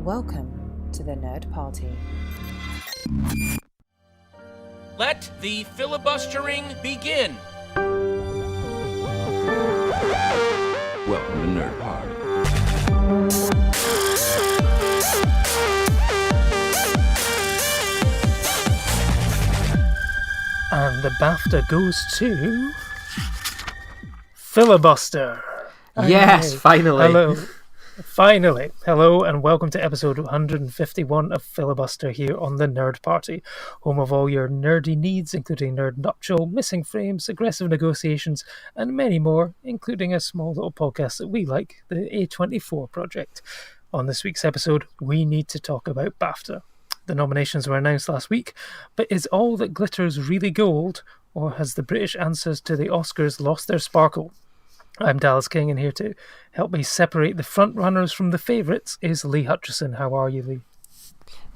Welcome to the Nerd Party. Let the filibustering begin. Welcome to Nerd Party. And the BAFTA goes to Filibuster. Yes, finally. Hello. Finally. Hello and welcome to episode 151 of Filibuster here on the Nerd Party, home of all your nerdy needs, including nerd nuptial, missing frames, aggressive negotiations, and many more, including a small little podcast that we like, the A24 Project. On this week's episode, we need to talk about BAFTA. The nominations were announced last week, but is all that glitters really gold, or has the British answers to the Oscars lost their sparkle? I'm Dallas King, and here to help me separate the front runners from the favourites is Lee Hutchison. How are you, Lee?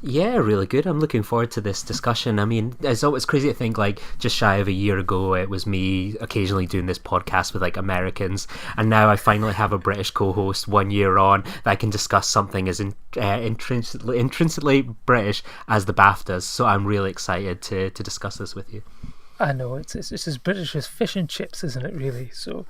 Yeah, really good. I'm looking forward to this discussion. I mean, it's always crazy to think, like, just shy of a year ago, it was me occasionally doing this podcast with, like, Americans, and now I finally have a British co-host 1 year on that I can discuss something as intrinsically British as the BAFTAs, so I'm really excited to discuss this with you. I know, it's as British as fish and chips, isn't it, really? So,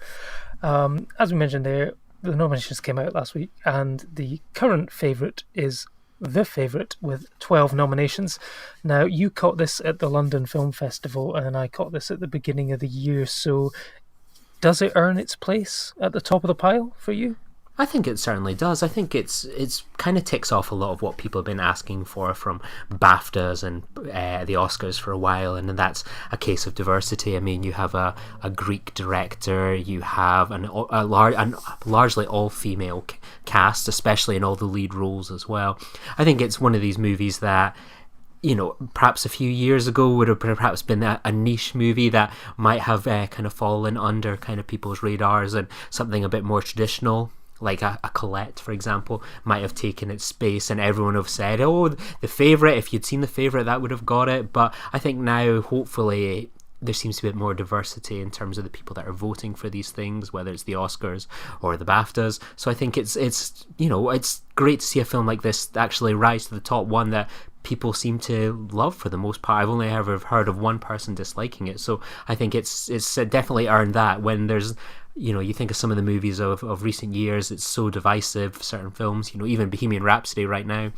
as we mentioned there, the nominations came out last week, and the current favourite is The Favourite with 12 nominations. Now, you caught this at the London Film Festival, and I caught this at the beginning of the year, so does it earn its place at the top of the pile for you? I think it certainly does. I think it's kind of ticks off a lot of what people have been asking for from BAFTAs and the Oscars for a while, and that's a case of diversity. I mean, you have a Greek director, you have a largely all-female cast, especially in all the lead roles as well. I think it's one of these movies that, you know, perhaps a few years ago would have perhaps been a niche movie that might have kind of fallen under kind of people's radars, and something a bit more traditional, like a Colette, for example, might have taken its space, and everyone would have said, oh, The Favourite, if you'd seen The Favourite, that would have got it. But I think now, hopefully, there seems to be a bit more diversity in terms of the people that are voting for these things, whether it's the Oscars or the BAFTAs. So I think it's you know, it's great to see a film like this actually rise to the top, one that people seem to love for the most part. I've only ever heard of one person disliking it, so I think it's definitely earned that. When there's, you know, you think of some of the movies of recent years, it's so divisive, certain films, you know, even Bohemian Rhapsody right now,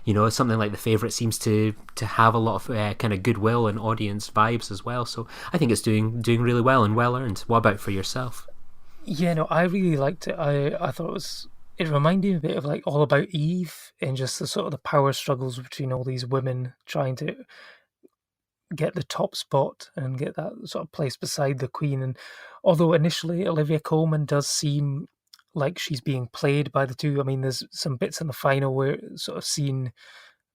you know, something like The Favourite seems to have a lot of kind of goodwill and audience vibes as well. So I think it's doing really well and well earned. What about for yourself? Yeah, no, I really liked it. I thought it reminded me a bit of like All About Eve, and just the sort of the power struggles between all these women trying to get the top spot and get that sort of place beside the Queen. And although initially Olivia Colman does seem like she's being played by the two, I mean, there's some bits in the final where it's sort of seen,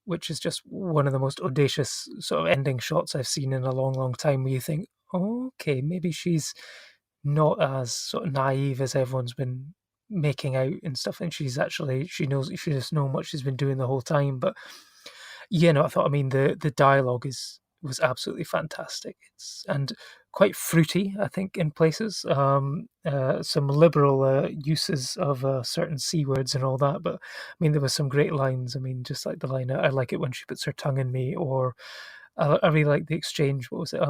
which is just one of the most audacious sort of ending shots I've seen in a long, long time, where you think, oh, okay, maybe she's not as sort of naive as everyone's been making out and stuff, and she just knows what she's been doing the whole time. But yeah, no, I thought, I mean, the dialogue was absolutely fantastic. And quite fruity, I think, in places. Some liberal uses of certain C words and all that, but I mean, there were some great lines. I mean, just like the line, I like it when she puts her tongue in me, or I really like the exchange. What was it?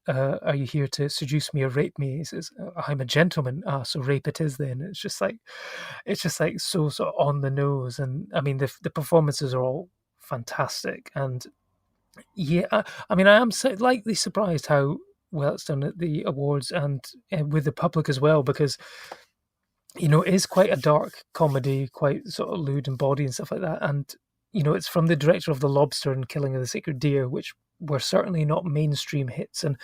Are you here to seduce me or rape me? He says, I'm a gentleman. So rape it is then. It's just like so sort of on the nose. And I mean, the performances are all fantastic. And yeah, I mean, I am slightly surprised how well it's done at the awards and with the public as well, because, you know, it is quite a dark comedy, quite sort of lewd and bawdy and stuff like that. And, you know, it's from the director of The Lobster and Killing of the Sacred Deer, which were certainly not mainstream hits. And,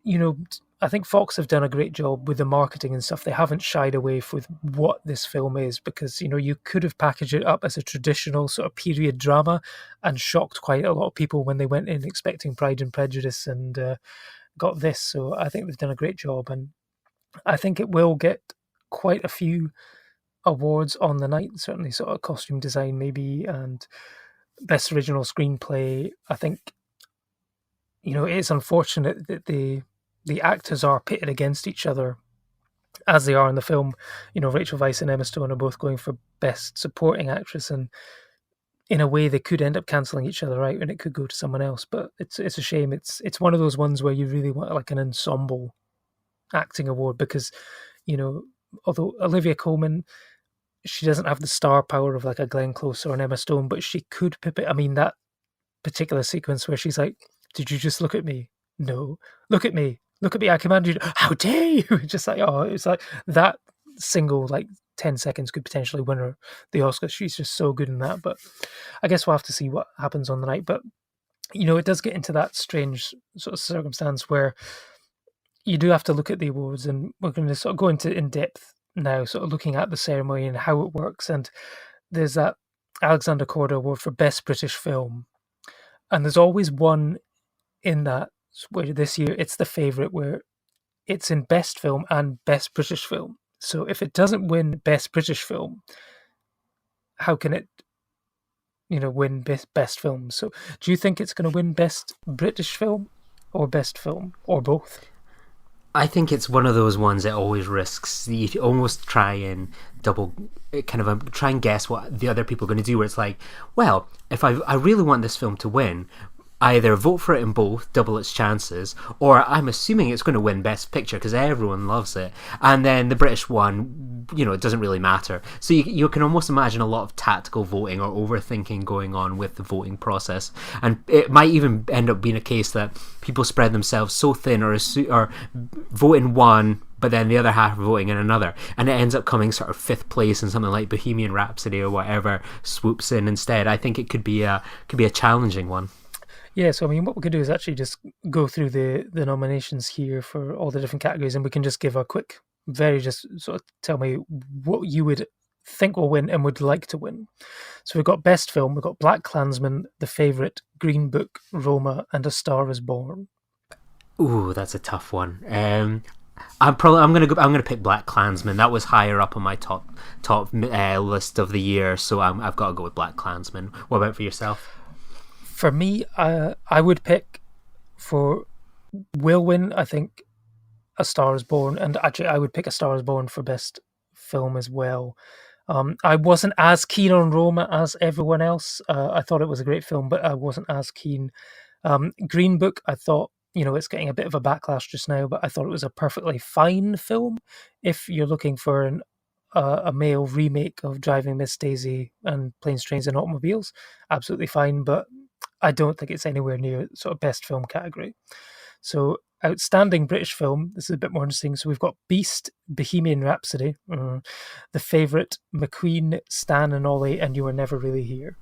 you know, I think Fox have done a great job with the marketing and stuff. They haven't shied away with what this film is, because, you know, you could have packaged it up as a traditional sort of period drama and shocked quite a lot of people when they went in expecting Pride and Prejudice and got this. So I think they've done a great job, and I think it will get quite a few awards on the night, certainly sort of costume design maybe, and best original screenplay. I think, you know, it's unfortunate that the actors are pitted against each other, as they are in the film, Rachel Weisz and Emma Stone are both going for Best Supporting Actress, and in a way they could end up cancelling each other out and it could go to someone else. But it's a shame. It's one of those ones where you really want like an ensemble acting award, because although Olivia Colman, she doesn't have the star power of like a Glenn Close or an Emma Stone, but she could pip it. I mean, that particular sequence where she's like, "Did you just look at me? No, look at me, I command you. How dare you?" Just like, oh, it's like that single like 10 seconds could potentially win her the Oscar. She's just so good in that. But I guess we'll have to see what happens on the night. But it does get into that strange sort of circumstance where you do have to look at the awards, and we're going to sort of go into in depth now, sort of looking at the ceremony and how it works. And there's that Alexander Korda Award for Best British Film, and there's always one in that where this year it's the favourite, where it's in Best Film and Best British Film. So if it doesn't win Best British Film, how can it win best film? So do you think it's going to win Best British Film or Best Film or both? I think it's one of those ones that always risks. You almost try and try and guess what the other people are going to do, where it's like, well, if I really want this film to win, either vote for it in both, double its chances, or I'm assuming it's going to win Best Picture because everyone loves it, and then the British one, it doesn't really matter. So you can almost imagine a lot of tactical voting or overthinking going on with the voting process, and it might even end up being a case that people spread themselves so thin or vote in one, but then the other half are voting in another, and it ends up coming sort of fifth place in something like Bohemian Rhapsody or whatever swoops in instead. I think it could be a challenging one. Yeah, so I mean, what we could do is actually just go through the nominations here for all the different categories, and we can just give a quick, just sort of tell me what you would think will win and would like to win. So we've got Best Film, we've got Black Klansman, The Favourite, Green Book, Roma, and A Star Is Born. Ooh, that's a tough one. I'm gonna pick Black Klansman. That was higher up on my top list of the year, so I've got to go with Black Klansman. What about for yourself? For me, I would pick for will win, I think, A Star Is Born, and actually I would pick A Star Is Born for Best Film as well. I wasn't as keen on Roma as everyone else. I thought it was a great film, but I wasn't as keen. Green Book, I thought, it's getting a bit of a backlash just now, but I thought it was a perfectly fine film. If you're looking for a male remake of Driving Miss Daisy and Planes, Trains and Automobiles, absolutely fine, but I don't think it's anywhere near sort of best film category. So outstanding British film, this is a bit more interesting. So we've got Beast, Bohemian Rhapsody, The Favourite, McQueen, Stan and Ollie, and You Were Never Really Here.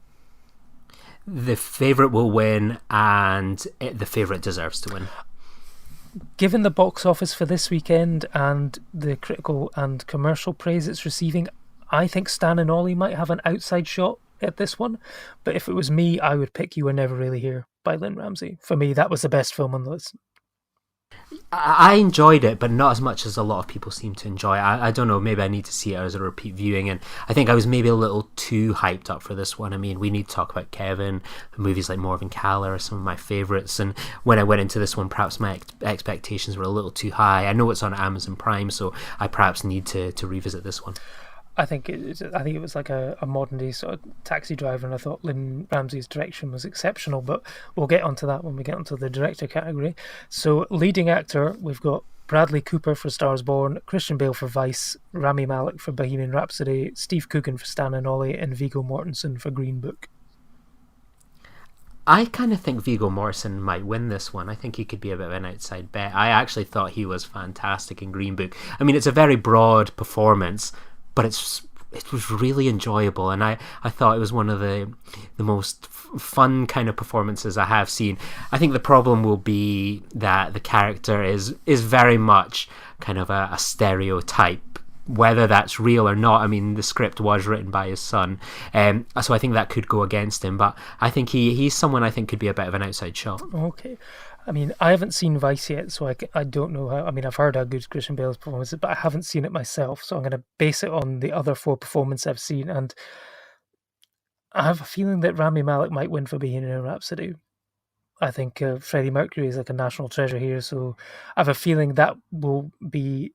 The Favourite will win, and The Favourite deserves to win. Given the box office for this weekend and the critical and commercial praise it's receiving, I think Stan and Ollie might have an outside shot at this one. But if it was me, I would pick You Were Never Really Here by Lynn Ramsey. For me, that was the best film on the list. I enjoyed it, but not as much as a lot of people seem to enjoy. I don't know, maybe I need to see it as a repeat viewing, and I think I was maybe a little too hyped up for this one. I mean, we need to talk about Kevin. Movies like Morven Caller are some of my favourites, and when I went into this one, perhaps my expectations were a little too high. I know it's on Amazon Prime, so I perhaps need to revisit this one. I think it was like a modern day sort of Taxi Driver, and I thought Lynn Ramsey's direction was exceptional, but we'll get onto that when we get onto the director category. So leading actor, we've got Bradley Cooper for Star Is Born, Christian Bale for Vice, Rami Malek for Bohemian Rhapsody, Steve Coogan for Stan and Ollie, and Viggo Mortensen for Green Book. I kind of think Viggo Mortensen might win this one. I think he could be a bit of an outside bet. I actually thought he was fantastic in Green Book. I mean, it's a very broad performance, but it was really enjoyable, and I thought it was one of the most fun kind of performances I have seen. I think the problem will be that the character is very much kind of a stereotype, whether that's real or not. I mean, the script was written by his son, so I think that could go against him, but I think he's someone I think could be a bit of an outside shot. Okay. I mean, I haven't seen Vice yet, so I don't know how. I mean, I've heard how good Christian Bale's performance is, but I haven't seen it myself, so I'm going to base it on the other 4 performances I've seen, and I have a feeling that Rami Malek might win for Bohemian Rhapsody. I think Freddie Mercury is like a national treasure here, so I have a feeling that will be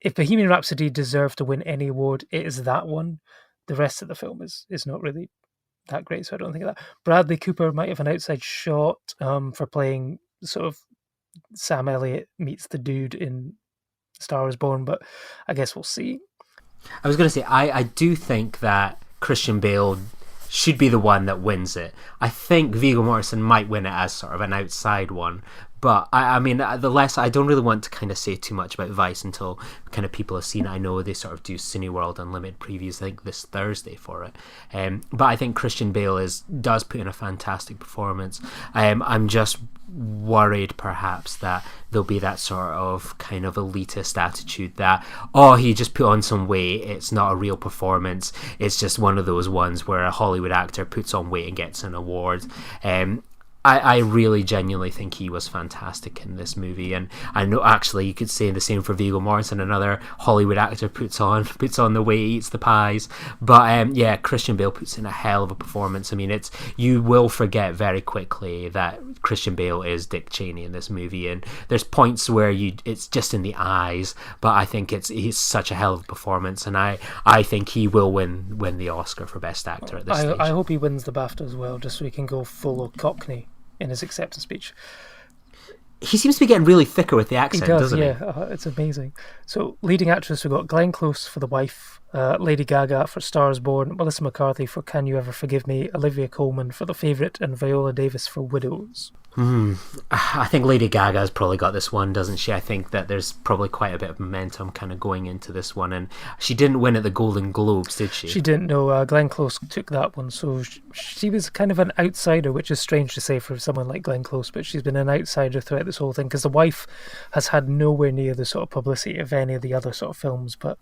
if Bohemian Rhapsody deserved to win any award, it is that one. The rest of the film is not really that great, so I don't think of that. Bradley Cooper might have an outside shot for playing sort of Sam Elliott meets the dude in Star Is Born, but I guess we'll see. I was going to say, I do think that Christian Bale should be the one that wins it. I think Viggo Mortensen might win it as sort of an outside one, but I mean, the less, I don't really want to kind of say too much about Vice until kind of people have seen it. I know they sort of do Cineworld Unlimited previews, I think this Thursday for it. But I think Christian Bale does put in a fantastic performance. I'm just worried perhaps that there'll be that sort of kind of elitist attitude that, oh, he just put on some weight, it's not a real performance, it's just one of those ones where a Hollywood actor puts on weight and gets an award. I really genuinely think he was fantastic in this movie, and I know actually you could say the same for Viggo Mortensen, another Hollywood actor puts on the weight, eats the pies. But yeah, Christian Bale puts in a hell of a performance. I mean, you will forget very quickly that Christian Bale is Dick Cheney in this movie, and there's points where it's just in the eyes, but I think he's such a hell of a performance, and I think he will win the Oscar for Best Actor at this stage. I hope he wins the BAFTA as well, just so he can go full Cockney in his acceptance speech. He seems to be getting really thicker with the accent, doesn't he? Yeah, it's amazing. So, leading actress, we've got Glenn Close for The Wife, Lady Gaga for Star Is Born, Melissa McCarthy for Can You Ever Forgive Me, Olivia Colman for The Favourite, and Viola Davis for Widows. I think Lady Gaga's probably got this one, doesn't she? I think that there's probably quite a bit of momentum kind of going into this one, and she didn't win at the Golden Globes, did she? She didn't, no. Glenn Close took that one, so she was kind of an outsider, which is strange to say for someone like Glenn Close, but she's been an outsider throughout this whole thing, because The Wife has had nowhere near the sort of publicity of any of the other sort of films, but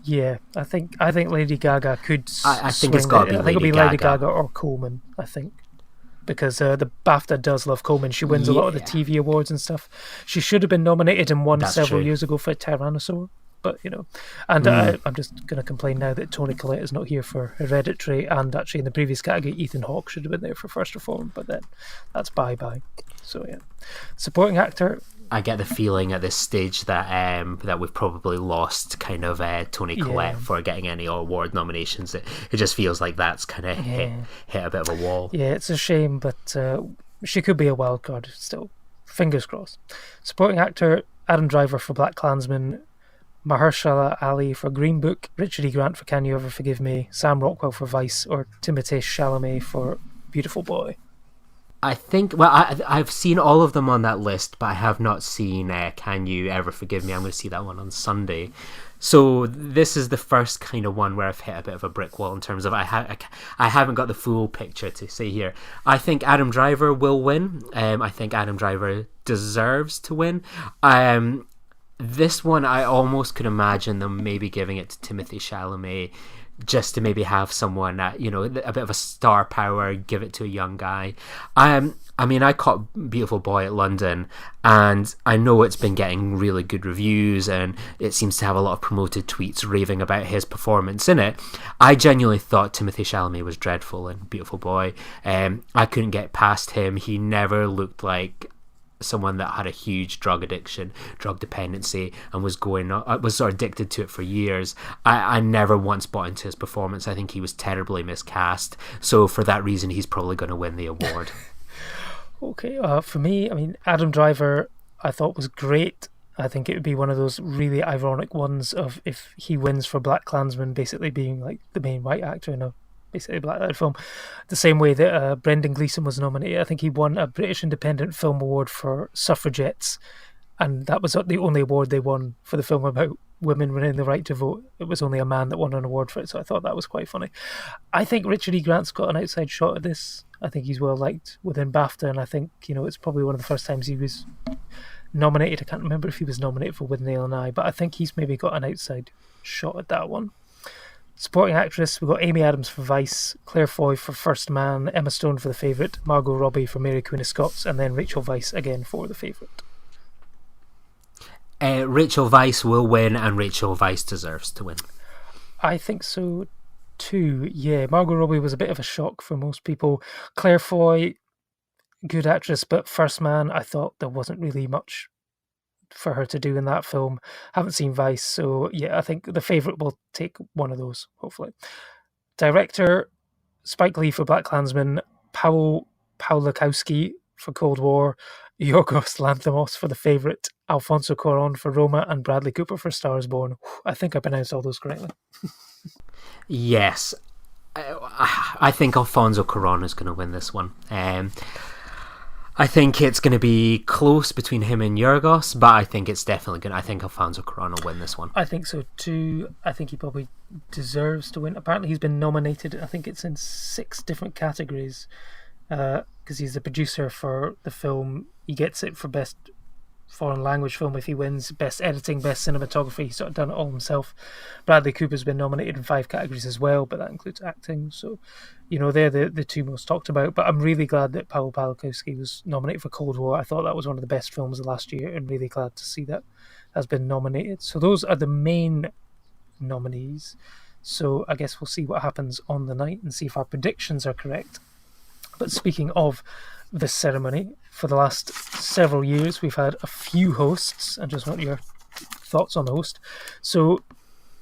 yeah, I think Lady Gaga could I think it's got to be I think it'll be Lady Gaga or Coleman, I think. Because the BAFTA does love Coleman. She wins a lot of the TV awards and stuff. She should have been nominated and won several years ago for Tyrannosaur, but you know. And I'm just going to complain now that Toni Collette is not here for Hereditary, and actually in the previous category, Ethan Hawke should have been there for First Reformed, but then that's bye-bye. So yeah. Supporting actor... I get the feeling at this stage that we've probably lost kind of Toni Collette for getting any award nominations. It just feels like that's kind of hit a bit of a wall. Yeah, it's a shame, but she could be a wild card still. Fingers crossed. Supporting actor, Adam Driver for Black Klansman, Mahershala Ali for Green Book, Richard E. Grant for Can You Ever Forgive Me, Sam Rockwell for Vice, or Timothée Chalamet for Beautiful Boy. I think, well, I've seen all of them on that list, but I have not seen Can You Ever Forgive Me. I'm going to see that one on Sunday. So this is the first kind of one where I've hit a bit of a brick wall in terms of I haven't got the full picture to say here. I think Adam Driver will win. I think Adam Driver deserves to win. This one, I almost could imagine them maybe giving it to Timothée Chalamet, just to maybe have someone a bit of a star power, give it to a young guy. I mean, I caught Beautiful Boy at London, and I know it's been getting really good reviews, and it seems to have a lot of promoted tweets raving about his performance in it. I genuinely thought Timothée Chalamet was dreadful in Beautiful Boy. I couldn't get past him. He never looked like someone that had a huge drug addiction, drug dependency, and was sort of addicted to it for years. I never once bought into his performance. I think he was terribly miscast. So for that reason, he's probably going to win the award. Okay, for me, I mean, Adam Driver, I thought was great. I think it would be one of those really ironic ones of if he wins for Black Klansman, basically being like the main white actor in a basically black film, the same way that Brendan Gleeson was nominated. I think he won a British Independent Film Award for Suffragettes, and that was the only award they won for the film about women winning the right to vote. It was only a man that won an award for it, so I thought that was quite funny. I think Richard E. Grant's got an outside shot at this. I think he's well liked within BAFTA, and I think it's probably one of the first times he was nominated. I can't remember if he was nominated for With Nail and I, but I think he's maybe got an outside shot at that one. Supporting actress, we've got Amy Adams for Vice, Claire Foy for First Man, Emma Stone for The Favourite, Margot Robbie for Mary Queen of Scots, and then Rachel Weisz again for The Favourite. Rachel Weisz will win, and Rachel Weisz deserves to win. I think so too, yeah. Margot Robbie was a bit of a shock for most people. Claire Foy, good actress, but First Man, I thought there wasn't really much for her to do in that film. Haven't seen Vice, so yeah, I think The Favourite will take one of those, hopefully. Director, Spike Lee for BlacKkKlansman, Paweł Pawlikowski for Cold War, Yorgos Lanthimos for The Favourite, Alfonso Cuarón for Roma, and Bradley Cooper for Stars Born. I think I pronounced all those correctly. Yes, I think Alfonso Cuarón is going to win this one. I think it's going to be close between him and Yorgos, but I think it's definitely going to... I think Alfonso Cuarón will win this one. I think so too. I think he probably deserves to win. Apparently he's been nominated, I think it's in 6 different categories, because he's the producer for the film. He gets it for Best Foreign Language Film if he wins. Best Editing, Best Cinematography, he's sort of done it all himself. Bradley Cooper's been nominated in 5 categories as well, but that includes acting. So, they're the 2 most talked about. But I'm really glad that Paweł Pawlikowski was nominated for Cold War. I thought that was one of the best films of last year, and really glad to see that has been nominated. So those are the main nominees. So I guess we'll see what happens on the night and see if our predictions are correct. But speaking of the ceremony, for the last several years we've had a few hosts. I just want your thoughts on the host. So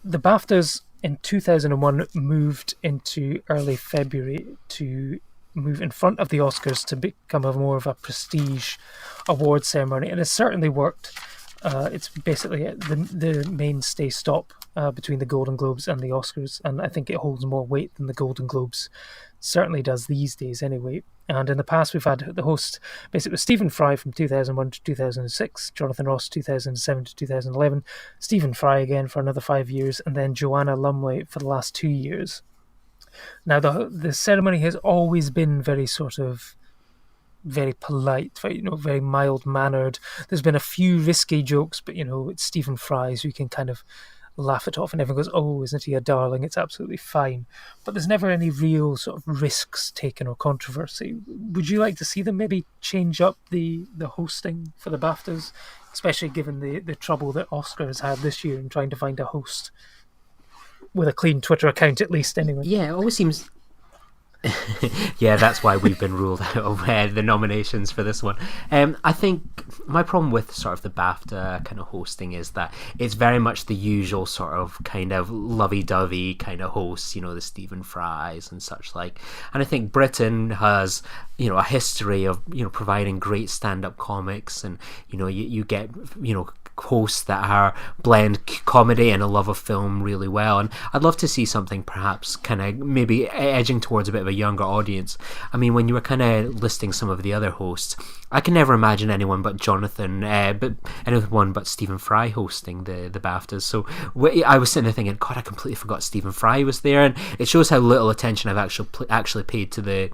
the BAFTAs in 2001 moved into early February to move in front of the Oscars to become more of a prestige award ceremony, and it certainly worked. It's basically the mainstay stop between the Golden Globes and the Oscars, and I think it holds more weight than the Golden Globes certainly does these days anyway. And in the past we've had the host basically Stephen Fry from 2001 to 2006, Jonathan Ross 2007 to 2011, Stephen Fry again for another 5 years, and then Joanna Lumley for the last 2 years. Now the ceremony has always been very sort of very polite, very mild mannered. There's been a few risky jokes, but it's Stephen Fry, so you can kind of laugh it off and everyone goes, oh, isn't he a darling? It's absolutely fine. But there's never any real sort of risks taken or controversy. Would you like to see them maybe change up the hosting for the BAFTAs, especially given the trouble that Oscar has had this year in trying to find a host with a clean Twitter account at least anyway? Yeah, it always seems... Yeah, that's why we've been ruled out of the nominations for this one. I think my problem with sort of the BAFTA kind of hosting is that it's very much the usual sort of kind of lovey-dovey kind of hosts, the Stephen Frys and such like. And I think Britain has, a history of, providing great stand-up comics, and, you get, hosts that are blend comedy and a love of film really well, and I'd love to see something perhaps kind of maybe edging towards a bit of a younger audience. I mean, when you were kind of listing some of the other hosts, I can never imagine anyone but anyone but Stephen Fry hosting the BAFTAs. So I was sitting there thinking, God, I completely forgot Stephen Fry was there, and it shows how little attention I've actually paid to the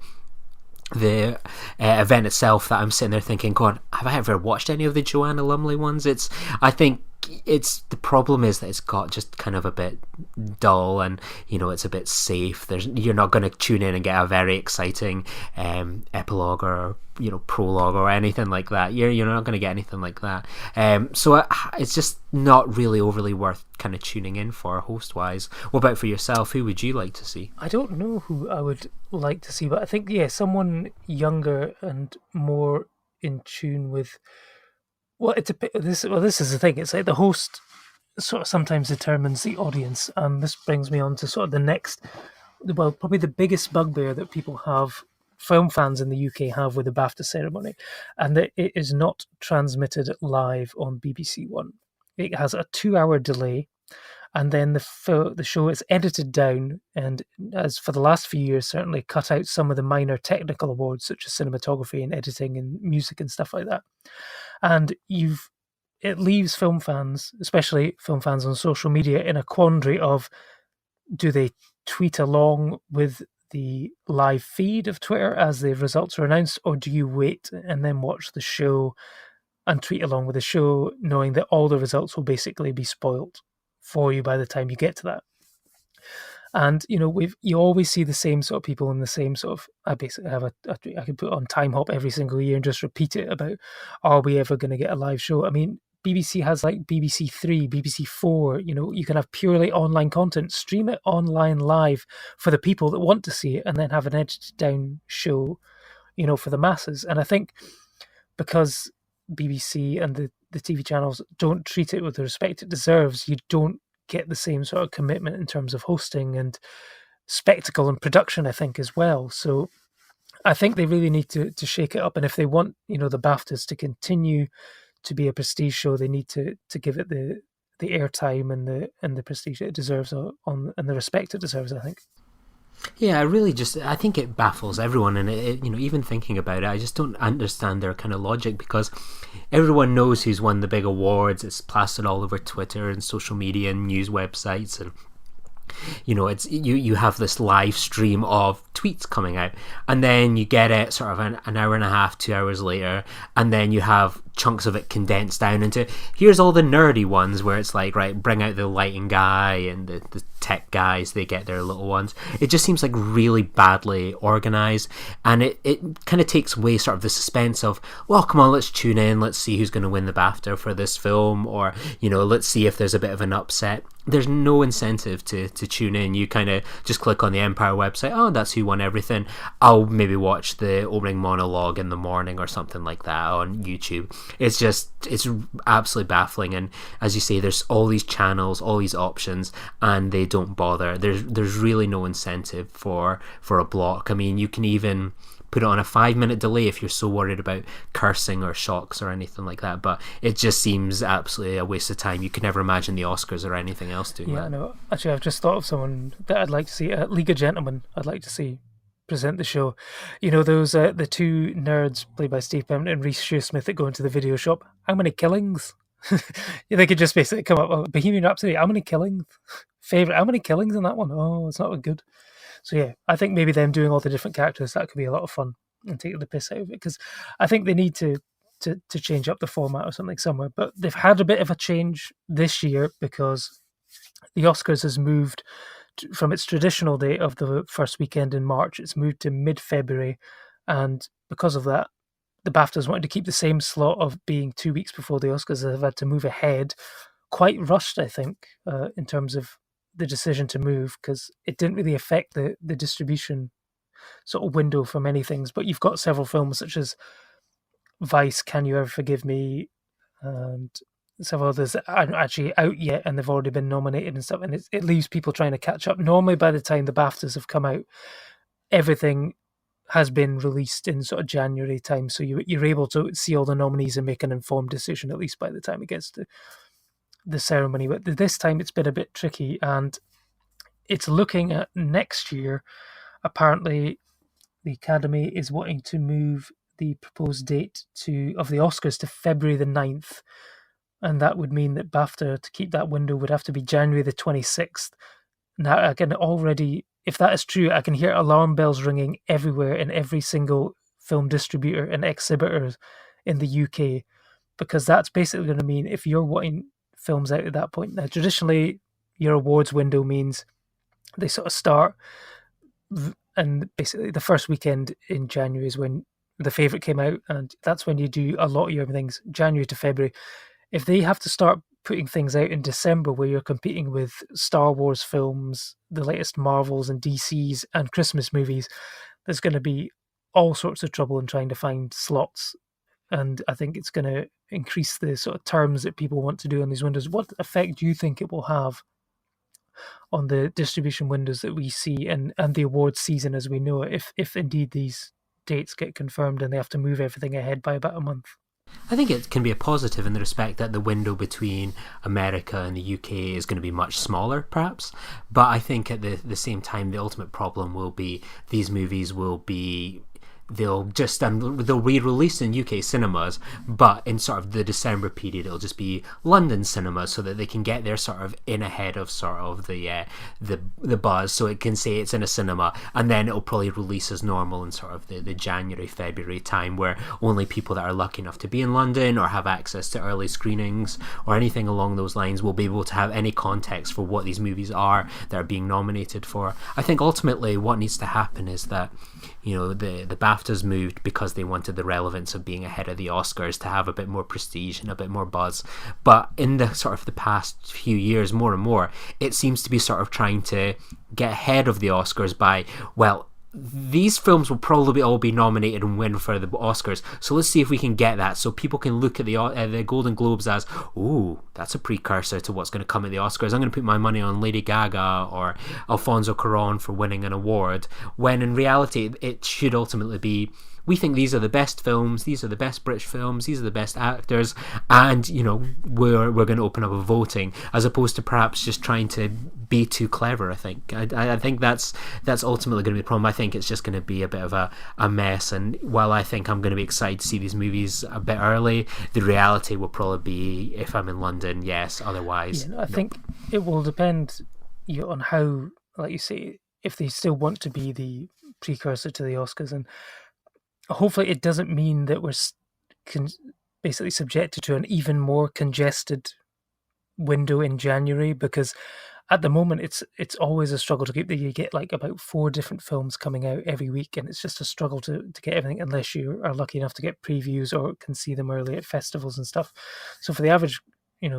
event itself, that I'm sitting there thinking, God, have I ever watched any of the Joanna Lumley ones? I think the problem is that it's got just kind of a bit dull, and it's a bit safe. You're not going to tune in and get a very exciting epilogue or prologue or anything like that. You're not going to get anything like that. So it's just not really overly worth kind of tuning in for host wise. What about for yourself? Who would you like to see? I don't know who I would like to see, but I think someone younger and more in tune with. This is the thing. It's like the host sort of sometimes determines the audience, and this brings me on to sort of the next, probably the biggest bugbear that people have, film fans in the UK have with the BAFTA ceremony, and that it is not transmitted live on BBC One. It has a 2-hour delay, and then the show is edited down, and as for the last few years, certainly cut out some of the minor technical awards such as cinematography and editing and music and stuff like that. And it leaves film fans, especially film fans on social media, in a quandary of, do they tweet along with the live feed of Twitter as the results are announced, or do you wait and then watch the show and tweet along with the show, knowing that all the results will basically be spoiled for you by the time you get to that? And you always see the same sort of people in the same sort of. I basically have I can put on Time Hop every single year and just repeat it about, are we ever going to get a live show? I mean, BBC has like BBC 3, BBC 4. You can have purely online content, stream it online live for the people that want to see it, and then have an edited down show, for the masses. And I think because BBC and the TV channels don't treat it with the respect it deserves, you don't get the same sort of commitment in terms of hosting and spectacle and production, I think, as well. So I think they really need to shake it up. And if they want, the BAFTAs to continue to be a prestige show, they need to give it the airtime and the prestige it deserves and the respect it deserves, I think. Yeah, I think it baffles everyone, and even thinking about it, I just don't understand their kind of logic, because everyone knows who's won the big awards. It's plastered all over Twitter and social media and news websites, and it's you have this live stream of tweets coming out, and then you get it sort of an hour and a half, 2 hours later, and then you have chunks of it condensed down into, here's all the nerdy ones where it's like, right, bring out the lighting guy and the tech guys, they get their little ones. It just seems like really badly organized, and it kind of takes away sort of the suspense of, well, come on, let's tune in, let's see who's going to win the BAFTA for this film, or let's see if there's a bit of an upset. There's no incentive to tune in. You kind of just click on the Empire website, oh, that's who won everything, I'll maybe watch the opening monologue in the morning or something like that on YouTube. It's absolutely baffling, and as you say, there's all these channels, all these options, and they don't bother. There's really no incentive for a block. I mean, you can even put it on a 5-minute delay if you're so worried about cursing or shocks or anything like that, but it just seems absolutely a waste of time. You can never imagine the Oscars or anything else doing that. Yeah, no, actually I've just thought of someone that I'd like to see, League of Gentlemen, I'd like to see present the show. Those the two nerds played by Steve Pemberton and Reece Shearsmith that go into the video shop. How many killings? They could just basically come up with Bohemian Rhapsody, how many killings? Favorite, how many killings in that one? Oh, it's not good. So yeah, I think maybe them doing all the different characters, that could be a lot of fun and take the piss out of it, because I think they need to change up the format or something somewhere. But they've had a bit of a change this year because the Oscars has moved from its traditional date of the first weekend in March. It's moved to mid-February, and because of that, the BAFTAs wanted to keep the same slot of being 2 weeks before the Oscars. They've had to move ahead, quite rushed, I think, in terms of the decision to move, because it didn't really affect the distribution sort of window for many things. But you've got several films such as Vice, Can You Ever Forgive Me, and several others that aren't actually out yet, and they've already been nominated and stuff, and it leaves people trying to catch up. Normally by the time the BAFTAs have come out, everything has been released in sort of January time, so you're able to see all the nominees and make an informed decision at least by the time it gets to the ceremony. But this time it's been a bit tricky, and it's looking at next year. Apparently the Academy is wanting to move the proposed date of the Oscars to February the 9th, and that would mean that BAFTA, to keep that window, would have to be January the 26th. Now, I can already, if that is true, I can hear alarm bells ringing everywhere in every single film distributor and exhibitor in the UK, because that's basically going to mean if you're wanting films out at that point. Now, traditionally, your awards window means they sort of start, and basically the first weekend in January is when The Favourite came out, and that's when you do a lot of your things, January to February. If they have to start putting things out in December where you're competing with Star Wars films, the latest Marvels and DCs and Christmas movies, there's going to be all sorts of trouble in trying to find slots. And I think it's going to increase the sort of terms that people want to do on these windows. What effect do you think it will have on the distribution windows that we see and the awards season as we know it, if indeed these dates get confirmed and they have to move everything ahead by about a month? I think it can be a positive in the respect that the window between America and the UK is going to be much smaller, perhaps. But I think at the same time, the ultimate problem will be these movies will be... they'll re-release in UK cinemas, but in sort of the December period it'll just be London cinemas, so that they can get there sort of in ahead of sort of the buzz, so it can say it's in a cinema, and then it'll probably release as normal in sort of the January, February time, where only people that are lucky enough to be in London or have access to early screenings or anything along those lines will be able to have any context for what these movies are that are being nominated for. I think ultimately what needs to happen is that, you know, the BAFTAs moved because they wanted the relevance of being ahead of the Oscars to have a bit more prestige and a bit more buzz. But in the sort of the past few years, more and more, it seems to be sort of trying to get ahead of the Oscars by, well, these films will probably all be nominated and win for the Oscars. So let's see if we can get that, so people can look at the Golden Globes as, ooh, that's a precursor to what's going to come at the Oscars. I'm going to put my money on Lady Gaga or Alfonso Cuarón for winning an award. When in reality, it should ultimately be, we think these are the best films, these are the best British films, these are the best actors, and we're going to open up a voting, as opposed to perhaps just trying to be too clever. I think that's ultimately going to be the problem. I think it's just going to be a bit of a mess, and while I think I'm going to be excited to see these movies a bit early, the reality will probably be, if I'm in London, yes, otherwise I think it will depend on how, like you say, if they still want to be the precursor to the Oscars, and hopefully it doesn't mean that we're basically subjected to an even more congested window in January, because at the moment it's always a struggle to get you get like about 4 different films coming out every week, and it's just a struggle to get everything, unless you are lucky enough to get previews or can see them early at festivals and stuff. So for the average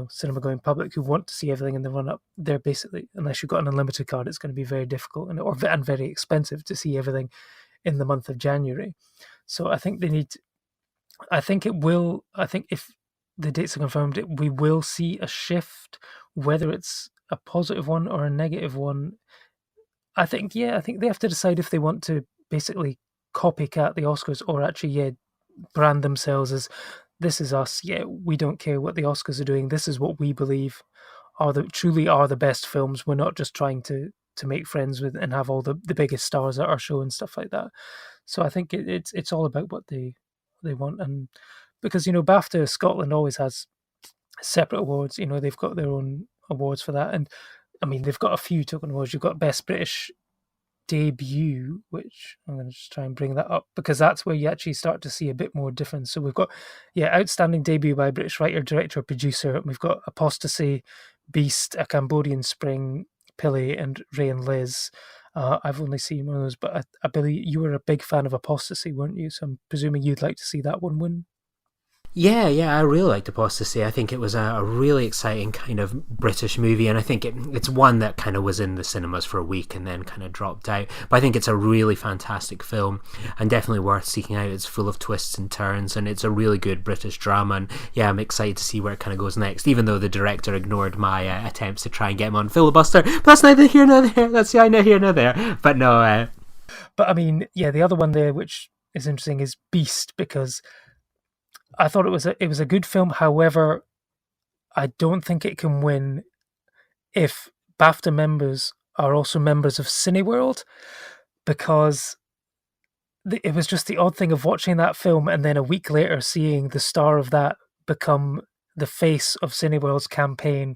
cinema going public who want to see everything in the run up, they're basically, unless you've got an unlimited card, it's going to be very difficult and very expensive to see everything in the month of January. So I think I think if the dates are confirmed, we will see a shift, whether it's a positive one or a negative one. I think they have to decide if they want to basically copycat the Oscars, or actually brand themselves as, this is us. We don't care what the Oscars are doing. This is what we believe truly are the best films. We're not just trying to make friends with and have all the biggest stars at our show and stuff like that. So I think it's all about what they want, and because BAFTA Scotland always has separate awards. They've got their own awards for that, and I mean they've got a few token awards. You've got Best British Debut, which I'm going to just try and bring that up, because that's where you actually start to see a bit more difference. So we've got Outstanding Debut by a British Writer, Director, Producer, and we've got Apostasy, Beast, A Cambodian Spring, Pili, and Ray and Liz. I've only seen one of those, but I believe you were a big fan of Apostasy, weren't you? So I'm presuming you'd like to see that one win. Yeah, I really liked Apostasy. I think it was a really exciting kind of British movie, and I think it's one that kind of was in the cinemas for a week and then kind of dropped out. But I think it's a really fantastic film and definitely worth seeking out. It's full of twists and turns, and it's a really good British drama, and I'm excited to see where it kind of goes next, even though the director ignored my attempts to try and get him on Filibuster. But that's neither here nor there. That's neither here nor there. But no. But I mean, the other one there, which is interesting, is Beast, because I thought it was a good film. However, I don't think it can win if BAFTA members are also members of Cineworld, because it was just the odd thing of watching that film and then a week later seeing the star of that become the face of Cineworld's campaign,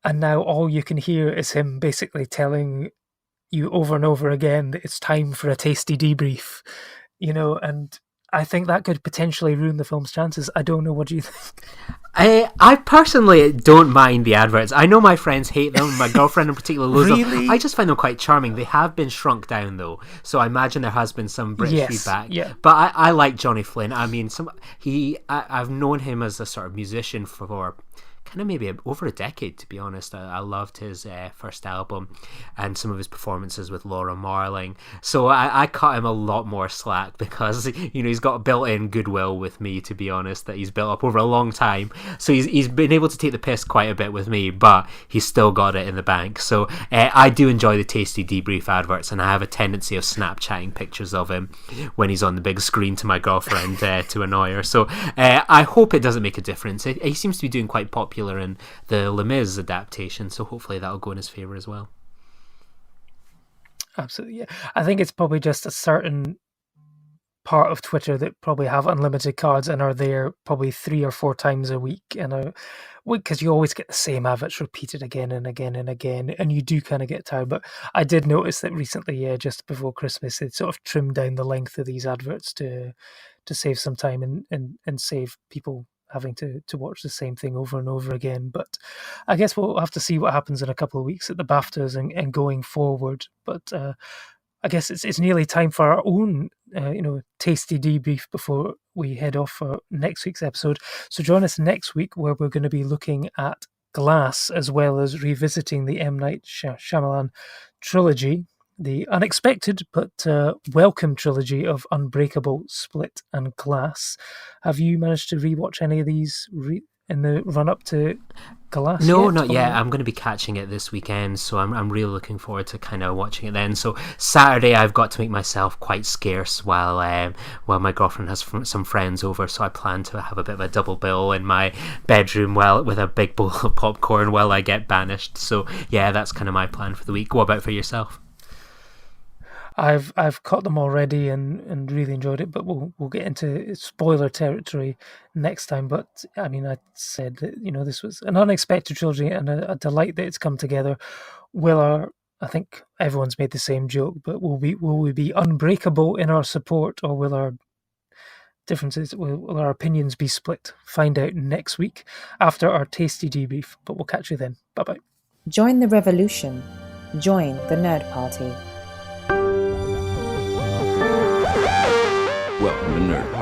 and now all you can hear is him basically telling you over and over again that it's time for a tasty debrief, and I think that could potentially ruin the film's chances. I don't know. What do you think? I personally don't mind the adverts. I know my friends hate them. My girlfriend in particular loves them. I just find them quite charming. They have been shrunk down though, so I imagine there has been some British feedback. Yeah. But I like Johnny Flynn. I mean, I've known him as a sort of musician for kind of maybe over a decade, to be honest. I loved his first album and some of his performances with Laura Marling, so I cut him a lot more slack, because he's got built-in goodwill with me, to be honest, that he's built up over a long time. So he's been able to take the piss quite a bit with me, but he's still got it in the bank. So I do enjoy the Tasty Debrief adverts, and I have a tendency of Snapchatting pictures of him when he's on the big screen to my girlfriend to annoy her. So I hope it doesn't make a difference. He seems to be doing quite popular in the Les Mis adaptation, so hopefully that'll go in his favour as well. Absolutely, yeah. I think it's probably just a certain part of Twitter that probably have unlimited cards and are there probably 3 or 4 times a week, and because you always get the same adverts repeated again and again and again, and you do kind of get tired. But I did notice that recently, just before Christmas, they'd sort of trimmed down the length of these adverts to save some time and save people having to watch the same thing over and over again. But I guess we'll have to see what happens in a couple of weeks at the BAFTAs and going forward. But I guess it's nearly time for our own tasty debrief before we head off for next week's episode. So join us next week, where we're going to be looking at Glass, as well as revisiting the M. Night Shyamalan trilogy. the unexpected but welcome trilogy of Unbreakable, Split, and Glass. Have you managed to rewatch any of these in the run-up to Glass? No, not yet. I'm going to be catching it this weekend, so I'm really looking forward to kind of watching it then. So Saturday, I've got to make myself quite scarce while my girlfriend has some friends over. So I plan to have a bit of a double bill in my bedroom with a big bowl of popcorn while I get banished. So yeah, that's kind of my plan for the week. What about for yourself? I've caught them already and really enjoyed it, but we'll get into spoiler territory next time. But I mean, I said that this was an unexpected trilogy and a delight that it's come together. I think everyone's made the same joke, but will we be unbreakable in our support, or will our opinions be split? Find out next week after our tasty debrief. But we'll catch you then. Bye bye. Join the revolution. Join the Nerd Party. Welcome to Nerd